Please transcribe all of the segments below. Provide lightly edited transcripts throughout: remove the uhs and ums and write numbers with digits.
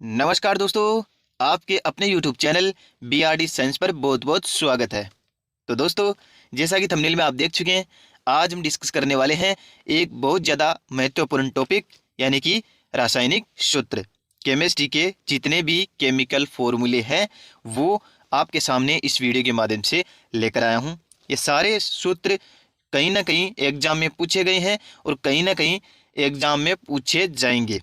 नमस्कार दोस्तों, आपके अपने YouTube चैनल BRD साइंस पर बहुत बहुत स्वागत है। तो दोस्तों, जैसा कि थंबनेल में आप देख चुके हैं, आज हम डिस्कस करने वाले हैं एक बहुत ज़्यादा महत्वपूर्ण टॉपिक, यानी कि रासायनिक सूत्र। केमिस्ट्री के जितने भी केमिकल फॉर्मूले हैं वो आपके सामने इस वीडियो के माध्यम से लेकर आया हूँ। ये सारे सूत्र कहीं ना कहीं एग्जाम में पूछे गए हैं और कहीं ना कहीं एग्जाम में पूछे जाएंगे।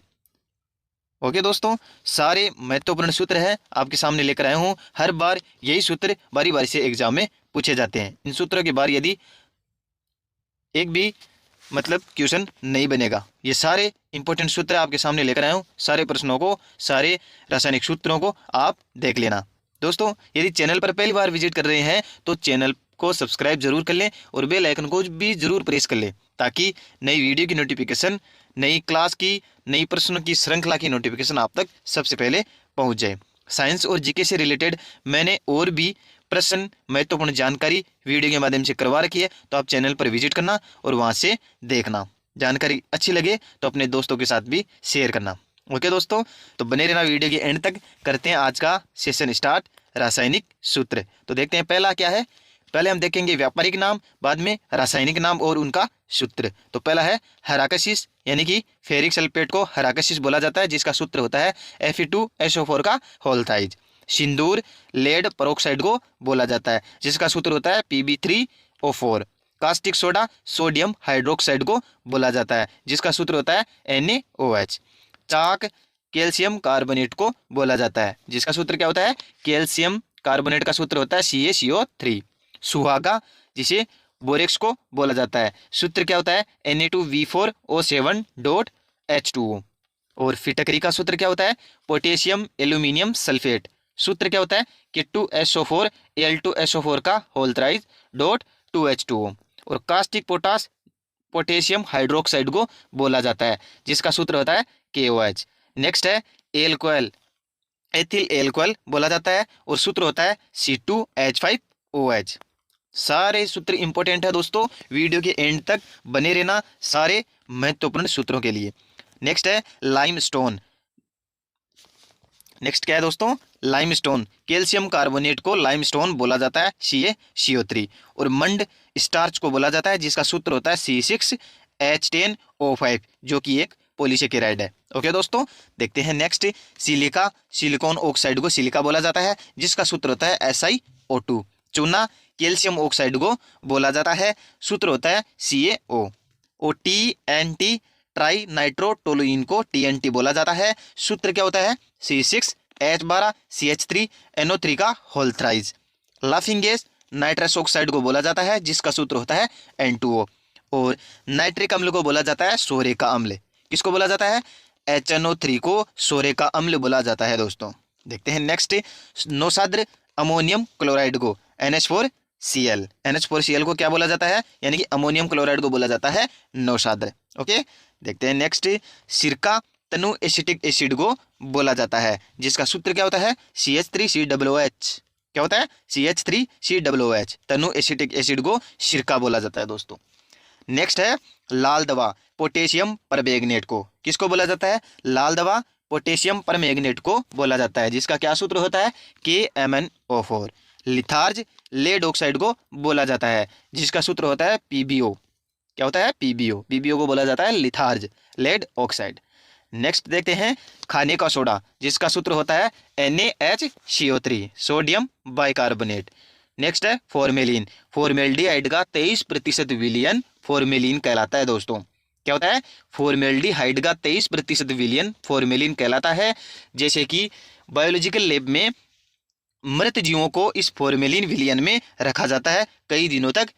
ओके दोस्तों, सारे महत्वपूर्ण सूत्र हैं आपके सामने लेकर आया हूँ। हर बार यही सूत्र बारी बारी से एग्जाम में पूछे जाते हैं। इन सूत्रों के बार यदि एक भी क्वेश्चन नहीं बनेगा। ये सारे इंपॉर्टेंट सूत्र आपके सामने लेकर आया हूँ। सारे प्रश्नों को, सारे रासायनिक सूत्रों को आप देख लेना। दोस्तों, यदि चैनल पर पहली बार विजिट कर रहे हैं तो चैनल को सब्सक्राइब जरूर कर लें और बेल आइकन को भी जरूर प्रेस कर लें, ताकि नई वीडियो की नोटिफिकेशन, नई क्लास की, नई प्रश्नों की श्रृंखला की नोटिफिकेशन आप तक सबसे पहले पहुंच जाए। साइंस और जीके से रिलेटेड मैंने और भी प्रश्न, महत्वपूर्ण जानकारी वीडियो के माध्यम से करवा रखी है, तो आप चैनल पर विजिट करना और वहां से देखना। जानकारी अच्छी लगे तो अपने दोस्तों के साथ भी शेयर करना। ओके दोस्तों, तो बने रहना वीडियो के एंड तक। करते हैं आज का सेशन स्टार्ट, रासायनिक सूत्र। तो देखते हैं पहला क्या है। पहले हम देखेंगे व्यापारिक नाम, बाद में रासायनिक नाम और उनका सूत्र। तो पहला है हेराकसिस, यानी कि फेरिक सल्फेट को हेराकसिस बोला जाता है, जिसका सूत्र होता है Fe2SO4 का होल थाइज। सिंदूर लेड पेरोक्साइड को बोला जाता है, जिसका सूत्र होता है Pb3O4। Caustic soda sodium hydroxide को बोला जाता है, जिसका सूत्र होता है NaOH। चाक कैल्शियम कार्बोनेट को बोला जाता है, जिसका सूत्र क्या होता है? कैल्शियम कार्बोनेट का सूत्र होता है CaCO3। सुहागा, जिसे बोरेक्स को बोला जाता है, सूत्र क्या होता है? Na2V4O7.H2O। और फिटकरी का सूत्र क्या होता है? Potassium aluminium sulphate. सूत्र क्या होता है? K2SO4Al2SO4 का होल थ्राइज डॉट 2H2O। और कास्टिक पोटास पोटेशियम हाइड्रोक्साइड को बोला जाता है, जिसका सूत्र होता है KOH। नेक्स्ट है एल्कोहल, एथिल एल्कोहल बोला जाता है और सूत्र होता है C2H5OH। सारे सूत्र इंपॉर्टेंट है दोस्तों, वीडियो के एंड तक बने रहना सारे महत्वपूर्ण सूत्रों के लिए। नेक्स्ट है लाइमस्टोन। नेक्स्ट क्या है दोस्तों? लाइमस्टोन। कैल्शियम कार्बोनेट को लाइमस्टोन बोला जाता है CaCO3। और मंड स्टार्च को बोला जाता है, जिसका सूत्र होता है C6H10O5, जो कि एक पॉलीसेकेराइड है। ओके दोस्तों, देखते हैं नेक्स्ट सिलिका। सिलिकॉन ऑक्साइड को सिलिका बोला जाता है, जिसका सूत्र होता है SiO2। चूना कैल्शियम ऑक्साइड को बोला जाता है, सूत्र होता है CaO। और TNT ट्राई नाइट्रोटोलुइन को TNT बोला जाता है, सूत्र क्या होता है? C6H12CH3NO3 का whole thrice. Laughing gas nitrous oxide को बोला जाता है, जिसका सूत्र होता है N2O। और नाइट्रिक अम्ल को बोला जाता है सोरे का अम्ल। किसको बोला जाता है? HNO3 को सोरे का अम्ल बोला जाता है दोस्तों। देखते हैं नेक्स्ट नौसाद्र अमोनियम क्लोराइड को NH4Cl। NH4Cl को क्या बोला जाता है? यानी कि अमोनियम क्लोराइड को बोला जाता है नौसाद्र। ओके, देखते हैं नेक्स्ट सिरका तनु एसिटिक एसिड को बोला जाता है, जिसका सूत्र क्या होता है? CH3COOH। क्या होता है? CH3COOH। तनु एसिटिक एसिड को सिरका बोला जाता है दोस्तों। नेक्स्ट है लाल दवा पोटेशियम परमैंगनेट को किसको बोला जाता है? लाल दवा पोटेशियम परमैंगनेट को बोला जाता है, जिसका क्या सूत्र होता है? KMnO4। लिथार्ज लेड ऑक्साइड को बोला जाता है, जिसका सूत्र होता है PbO। क्या होता है? PbO। PbO को बोला जाता है लिथार्ज लेड ऑक्साइड। नेक्स्ट देखते हैं खाने का सोडा, जिसका सूत्र होता है NaHCO3 सोडियम बाइकार्बोनेट। नेक्स्ट है फॉर्मेलिन। फॉर्मेल्डिहाइड का 23% विलियन फॉर्मेलिन कहलाता है दोस्तों। क्या होता है? फॉर्मेल्डिहाइड का 23% विलियन फॉर्मेलिन कहलाता है। जैसे कि बायोलॉजिकल लैब में मृत जीवों को इस फॉर्मेलिन विलियन में रखा जाता है कई दिनों तक,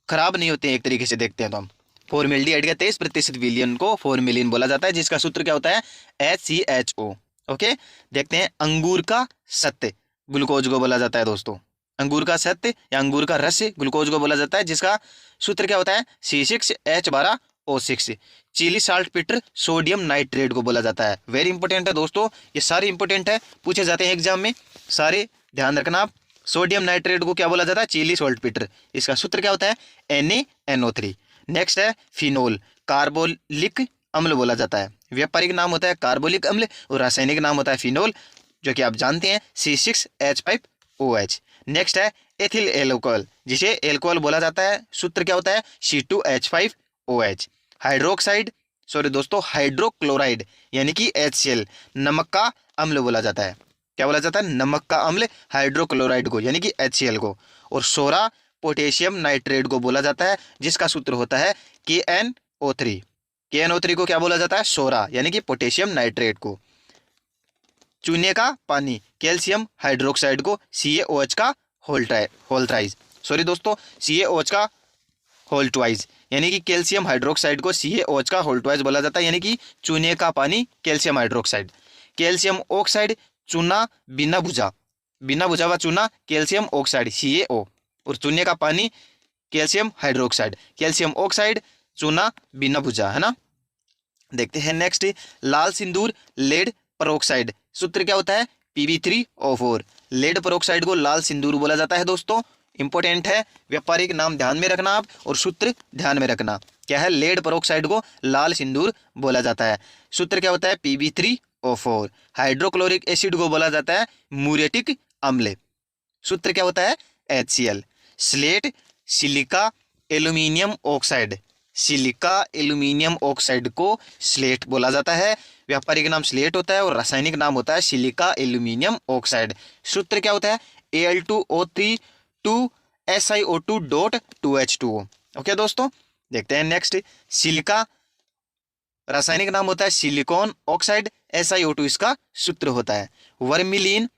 खराब नहीं होते हैं एक तरीके से। देखते हैं तो हम फॉर्मेल्डिहाइड का 23% विलियन को फॉर्मेलिन बोला जाता है, जिसका सूत्र क्या होता है? HCHO। ओके, देखते हैं अंगूर का सत्य ग्लूकोज को बोला जाता है दोस्तों। अंगूर का सत्य या अंगूर का रस ग्लूकोज को बोला जाता है, जिसका सूत्र क्या होता है? C6H12O6। Chile saltpetre sodium nitrate को बोला जाता है। वेरी इंपॉर्टेंट है दोस्तों, ये सारे इंपॉर्टेंट है, पूछे जाते हैं एग्जाम में, सारे ध्यान रखना आप। सोडियम नाइट्रेट को क्या बोला जाता है? Chile saltpetre. इसका सूत्र क्या होता है? NaNO3। नेक्स्ट है फिनोल कार्बोलिक अम्ल बोला जाता है, व्यापारिक नाम होता है कार्बोलिक अम्ल और रासायनिक नाम होता है फिनोल, जो कि आप जानते हैं C6H5OH। नेक्स्ट है एथिल एल्कोहल, जिसे एल्कोहल बोला जाता है, सूत्र क्या होता है C2H5OH। हाइड्रोक्साइड सॉरी दोस्तों हाइड्रोक्लोराइड यानी कि HCl, नमक का अम्ल बोला जाता है। क्या बोला जाता है? नमक का अम्ल हाइड्रोक्लोराइड को यानी कि HCl को। और सोरा पोटेशियम नाइट्रेट को बोला जाता है, जिसका सूत्र होता है KNO3। KNO3 को क्या बोला जाता है? सोरा यानी कि पोटेशियम नाइट्रेट को। चूने का पानी कैल्शियम हाइड्रोक्साइड को CaOH का होल्ट्राइज सॉरी दोस्तों CaOH का होल्ट्वाइज यानी कि कैल्शियम हाइड्रोक्साइड को CaOH का होल्ट्वाइज बोला जाता है, यानी कि चूने का पानी कैल्शियम हाइड्रोक्साइड। कैल्शियम ऑक्साइड चूना बिना बुझा हुआ चूना कैल्शियम ऑक्साइड CaO, और चूने का पानी कैल्शियम हाइड्रोक्साइड, कैल्शियम ऑक्साइड चूना बिना बुझा, है ना। देखते हैं नेक्स्ट, लाल सिंदूर लेड पेरोक्साइड, सूत्र क्या होता है Pb3O4। लेड पेरोक्साइड को लाल सिंदूर बोला जाता है दोस्तों, इंपॉर्टेंट है, व्यापारिक नाम ध्यान में रखना आप और सूत्र ध्यान में रखना। क्या है? लेड पेरोक्साइड को लाल सिंदूर बोला जाता है। सूत्र क्या होता है Pb3O4। हाइड्रोक्लोरिक एसिड को बोला जाता है म्यूरेटिक अम्ल, सूत्र क्या होता है HCl। Slate silica aluminium oxide, silica aluminium oxide को स्लेट बोला जाता है, व्यापारिक नाम स्लेट होता है और रासायनिक नाम होता है सिलिका एल्यूमिनियम ऑक्साइड। सूत्र क्या होता है Al2O3 2SiO2.2H2O। ओके दोस्तों, देखते हैं नेक्स्ट, सिलिका रासायनिक नाम होता है सिलिकॉन ऑक्साइड, SiO2 इसका सूत्र होता है। वर्मिलीन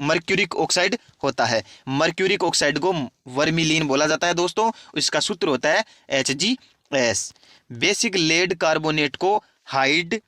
मर्क्यूरिक ऑक्साइड होता है, मर्क्यूरिक ऑक्साइड को वर्मिलीन बोला जाता है दोस्तों, इसका सूत्र होता है HgS। बेसिक लेड कार्बोनेट को हाइट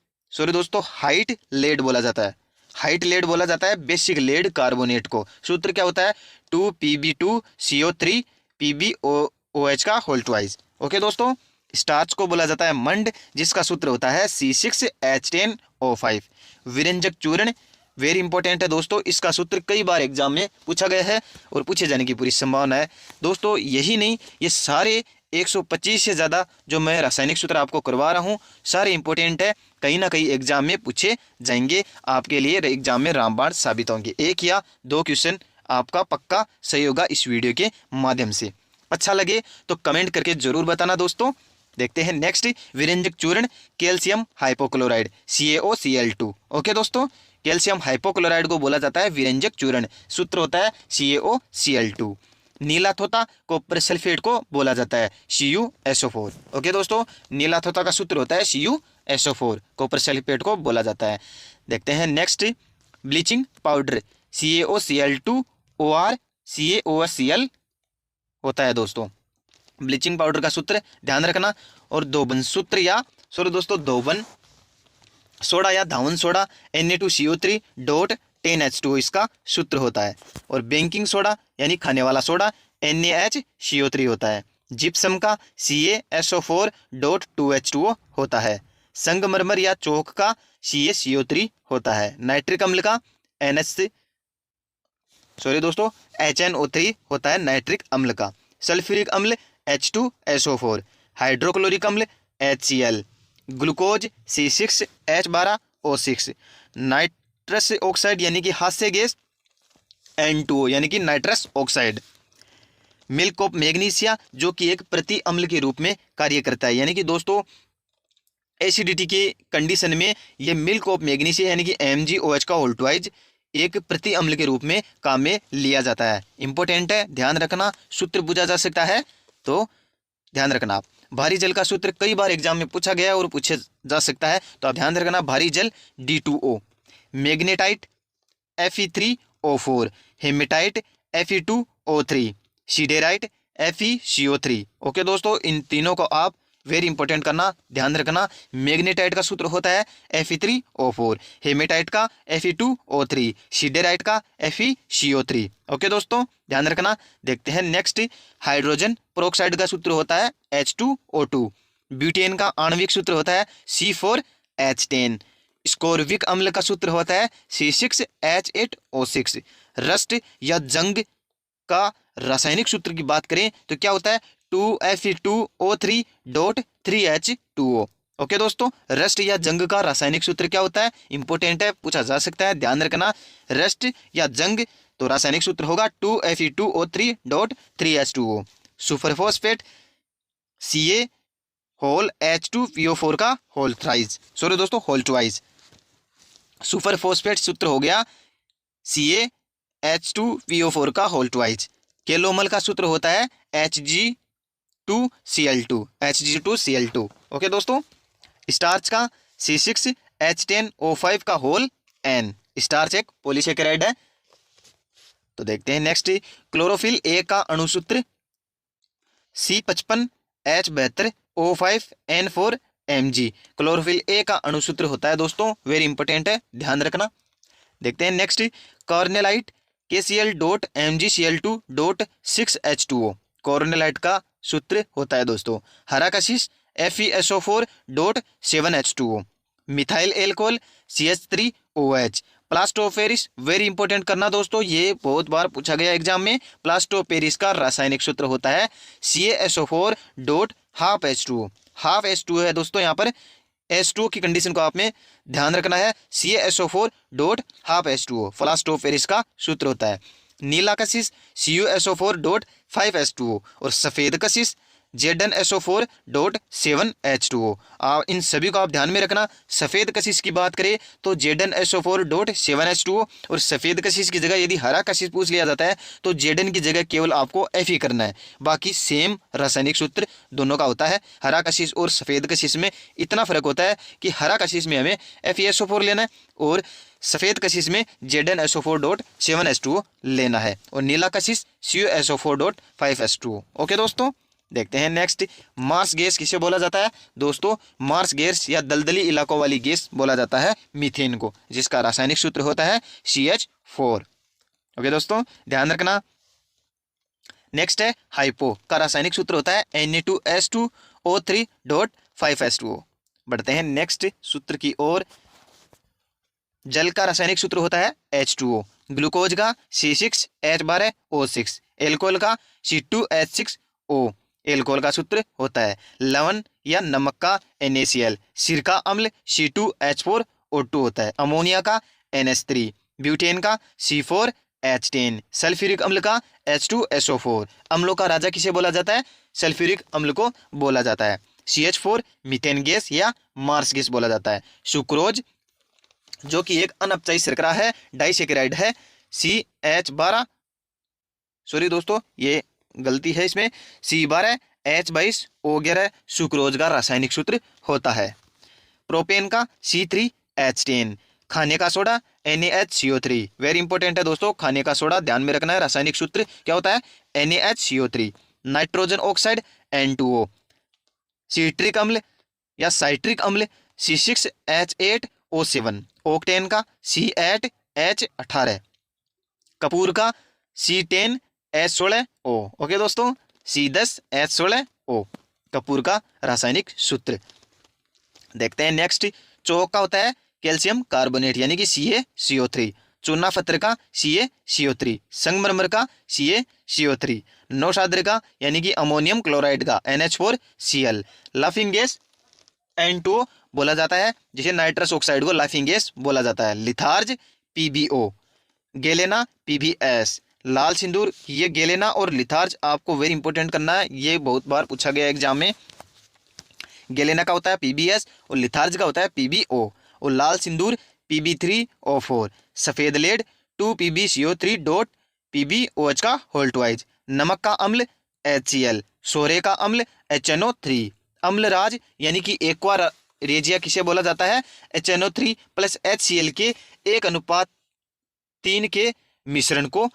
लेड बोला जाता है, हाइट लेड बोला जाता है बेसिक लेड कार्बोनेट को। सूत्र क्या होता है 2Pb2CO3 PbOH का होल्ट्वाइज। ओके दोस्तों, स्टार्च को बोला जाता है मंड, जिसका सूत्र होता है C6H10O5। विरंजक चूर्ण वेरी इंपॉर्टेंट है दोस्तों, इसका सूत्र कई बार एग्जाम में पूछा गया है और पूछे जाने की पूरी संभावना है दोस्तों। यही नहीं, ये सारे 125 से ज़्यादा जो मैं रासायनिक सूत्र आपको करवा रहा हूँ सारे इंपॉर्टेंट है, कहीं ना कहीं एग्जाम में पूछे जाएंगे, आपके लिए एग्जाम में रामबाण साबित होंगे। 1 या 2 क्वेश्चन आपका पक्का सही होगा इस वीडियो के माध्यम से। अच्छा लगे तो कमेंट करके जरूर बताना दोस्तों। देखते हैं नेक्स्ट, विरंजक चूर्ण कैल्शियम हाइपोक्लोराइड CaOCl2। ओके दोस्तों, कैल्शियम हाइपोक्लोराइड को बोला जाता है विरंजक चूर्ण, सूत्र होता है CaOCl2। नीला थोथा कॉपर सल्फेट को बोला जाता है CuSO4। ओके दोस्तों, नीला थोथा का सूत्र होता है CuSO4, कॉपर सल्फेट को बोला जाता है। देखते हैं next, bleaching powder CaOCl2OR CaOCl होता है दोस्तों। ब्लीचिंग पाउडर का सूत्र ध्यान रखना, और धोबन सूत्र या सॉरी दोस्तों धोबन सोडा या धावन सोडा Na2CO3.10H2O इसका सूत्र होता है। और बेकिंग सोडा यानी खाने वाला सोडा NaHCO3 होता है। जिप्सम का CaSO4.2H2O होता है। संगमरमर या चौक का CaCO3 होता है। नाइट्रिक अम्ल का HNO3 होता है नाइट्रिक अम्ल का। सल्फ्यूरिक अम्ल H2SO4, हाइड्रोक्लोरिक अम्ल HCl, glucose C6H12O6, nitrous oxide यानी कि हास्य गैस N2O यानी कि nitrous oxide, milk of magnesia जो कि एक प्रति अम्ल के रूप में कार्य करता है, यानी कि दोस्तों एसिडिटी के कंडीशन में ये मिल्क ऑफ मैग्नीशिया यानी कि MgOH का होल्ट्वाइज एक प्रति अम्ल के रूप में काम में लिया जाता है। इंपॉर्टेंट है, ध्यान रखना, सूत्र पूछा जा सकता है तो ध्यान रखना आप। भारी जल का सूत्र कई बार एग्जाम में पूछा गया और पूछा जा सकता है, तो आप ध्यान रखना भारी जल D2O, magnetite Fe3O4, haematite Fe2O3, siderite FeCO3। Okay दोस्तों, इन तीनों को आप वेरी इंपॉर्टेंट करना, ध्यान रखना। मैग्नेटाइट का सूत्र होता है Fe3O4, हेमेटाइट का Fe2O3, सीडेराइट का FeCO3। ओके दोस्तों, ध्यान रखना। देखते हैं नेक्स्ट, हाइड्रोजन पेरोक्साइड का सूत्र होता है H2O2, ब्यूटेन का आणविक सूत्र होता है C4H10, स्कोरविक अम्ल का सूत्र होता है C6H8O6। रस्ट या जंग का रासायनिक सूत्र की बात करें तो क्या होता है 2Fe2O3.3H2O। ओके दोस्तों, रस्ट या जंग का रासायनिक सूत्र क्या होता है, इंपॉर्टेंट है, पूछा जा सकता है, ध्यान रखना। रस्ट या जंग तो रासायनिक सूत्र होगा 2Fe2O3.3H2O। Super phosphate Ca whole H2PO4 का होल थ्राइज, सॉरी दोस्तों होल ट्वाइज। सुपर फॉस्फेट सूत्र हो गया CaH2PO4 का होल ट्वाइज। केलोमल का सूत्र होता है Hg2Cl2। ओके दोस्तों, स्टार्च का C6H10O5 का होल N। स्टार्च एक पॉलीसेकेराइड है। तो देखते हैं नेक्स्ट, क्लोरोफिल ए का अणुसूत्र C55H72O5N4Mg। क्लोरोफिल ए का अणुसूत्र होता है दोस्तों, वेरी इंपॉर्टेंट है, ध्यान रखना। देखते हैं नेक्स्ट, कॉर्नेलाइट KCl.Mgcl2.6H2O। कॉर्नेलाइट का सूत्र होता है दोस्तों हरा कशिश FeSO4.7H2O। Methyl alcohol CH3OH। Plaster of Paris, very important करना दोस्तों, ये बहुत बार पूछा गया एग्जाम में। प्लास्टोपेरिस का रासायनिक सूत्र होता है CaSO4.12H2O। हाफ H2O है दोस्तों, यहाँ पर H2O की कंडीशन को आपने ध्यान रखना है, CaSO4.12H2O प्लास्टोपेरिस का सूत्र होता है। नीला कशिश CuSO4.5H2O और सफ़ेद कशिश ZnSO4.7H2O। इन सभी को आप ध्यान में रखना। सफ़ेद कशिश की बात करें तो ZnSO4.7H2O और सफ़ेद कशिश की जगह यदि हरा कशिश पूछ लिया जाता है तो Zn की जगह केवल आपको Fe करना है, बाकी सेम रासायनिक सूत्र दोनों का होता है। हरा कशिश और सफ़ेद कशिश में इतना फ़र्क होता है कि हरा कशिश में हमें FeSO4 लेना है और सफ़ेद कशिश में ZnSO4.7H2O लेना है और नीला कशिश CuSO4.5H2O। ओके दोस्तों, देखते हैं नेक्स्ट, मार्स गैस किसे बोला जाता है दोस्तों, मार्स गैस या दलदली इलाकों वाली गैस बोला जाता है मीथेन को, जिसका रासायनिक सूत्र होता है CH4। ओके दोस्तों, ध्यान रखना। नेक्स्ट है हाइपो का रासायनिक सूत्र होता है Na2S2O3.5H2O। बढ़ते हैं नेक्स्ट सूत्र की ओर। जल का रासायनिक सूत्र होता है H2O। ग्लूकोज का C6H12O6। एल्कोहल का C2H6O। एल्कोहल का सूत्र होता है। लवण या नमक का NaCl। सिरका अम्ल C2H4O2 होता है। अमोनिया का NH3। ब्यूटेन का C4H10। सल्फ्यूरिक अम्ल का H2SO4। अम्लों का राजा किसे बोला जाता है, सल्फ्यूरिक अम्ल को बोला जाता है। CH4 मीथेन गैस या मार्स गैस बोला जाता है। सुक्रोज जो कि एक अनअपचायी शर्करा है, डाइसेकेराइड है, CH12, सॉरी दोस्तों ये गलती है, इसमें C12H22O11 सुक्रोज का रासायनिक सूत्र होता है। प्रोपेन का C3H10। खाने का सोडा NaHCO3, वेरी इंपॉर्टेंट है दोस्तों, खाने का सोडा ध्यान में रखना है, रासायनिक सूत्र क्या होता है NaHCO3। Nitrogen oxide N2O। Citric अम्ल या साइट्रिक अम्ल C6H8O7। ऑक्टेन का C8H18। कपूर का C10H16O। ओके दोस्तों, C10H16O कपूर का रासायनिक सूत्र। देखते हैं नेक्स्ट, चौक का होता है कैल्शियम कार्बोनेट यानी कि CaCO3। चूना पत्थर का CaCO3। संगमरमर का CaCO3। नौशाद्र का यानी कि अमोनियम क्लोराइड का NH4Cl। लाफिंग गैस N2O बोला जाता है, जिसे नाइट्रस ऑक्साइड को लाफिंग गैस बोला जाता है। Litharge PbO। गेलेना PbS। लाल सिंदूर, ये गेलेना और लिथार्ज आपको वेरी इंपॉर्टेंट करना है, ये बहुत बार पूछा गया एग्जाम में। गेलेना का होता है PbS और लिथार्ज का होता है PbO और लाल सिंदूर Pb3O4। सफ़ेद लेड 2PbCO3.PbOH का होल ट्वाइज। नमक का अम्ल HCl। सोरे का अम्ल HNO3। अम्लराज यानी कि एक्वा रेजिया किसे बोला जाता है, HNO3 प्लस HCl के 1:3 के मिश्रण को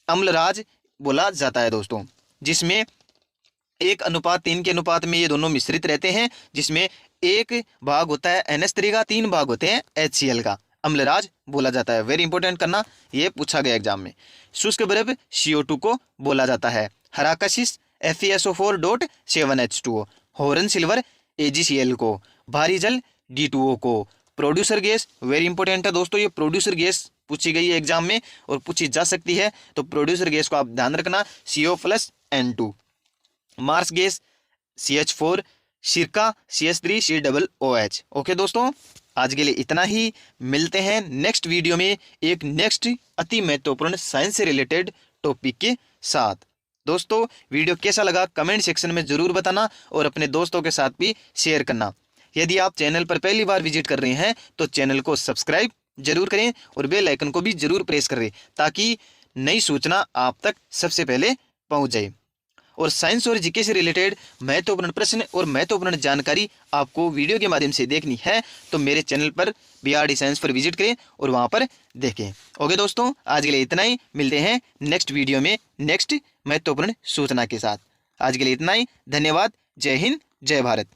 अम्लराज बोला जाता है दोस्तों, जिसमें 1:3 के अनुपात में ये दोनों मिश्रित रहते हैं, जिसमें एक भाग होता है NH3 का, 3 भाग होते हैं HCl का, अम्लराज बोला जाता है। वेरी इंपॉर्टेंट करना, ये पूछा गया एग्जाम में। शुष्क बर्फ CO2 को बोला जाता है। हरा कशिश FeSO4.7H2O। हॉर्न सिल्वर AgCl को। भारी जल D2O को। प्रोड्यूसर गैस वेरी इंपॉर्टेंट है दोस्तों, ये प्रोड्यूसर गैस पूछी गई है एग्जाम में और पूछी जा सकती है, तो प्रोड्यूसर गैस को आप ध्यान रखना CO+N2। मार्स गैस CH4 सिरका CH3COOH। ओके दोस्तों, आज के लिए इतना ही। मिलते हैं नेक्स्ट वीडियो में एक नेक्स्ट अति महत्वपूर्ण साइंस से रिलेटेड टॉपिक के साथ। दोस्तों, वीडियो कैसा लगा कमेंट सेक्शन में ज़रूर बताना और अपने दोस्तों के साथ भी शेयर करना। यदि आप चैनल पर पहली बार विजिट कर रहे हैं तो चैनल को सब्सक्राइब जरूर करें और बेल आइकन को भी जरूर प्रेस करें ताकि नई सूचना आप तक सबसे पहले पहुंच जाए। और साइंस और जीके से रिलेटेड महत्वपूर्ण प्रश्न और महत्वपूर्ण जानकारी आपको वीडियो के माध्यम से देखनी है तो मेरे चैनल पर BRD साइंस पर विजिट करें और वहां पर देखें। ओके दोस्तों, आज के लिए इतना ही। मिलते हैं नेक्स्ट वीडियो में नेक्स्ट महत्वपूर्ण सूचना के साथ। आज के लिए इतना ही। धन्यवाद। जय हिंद, जय भारत।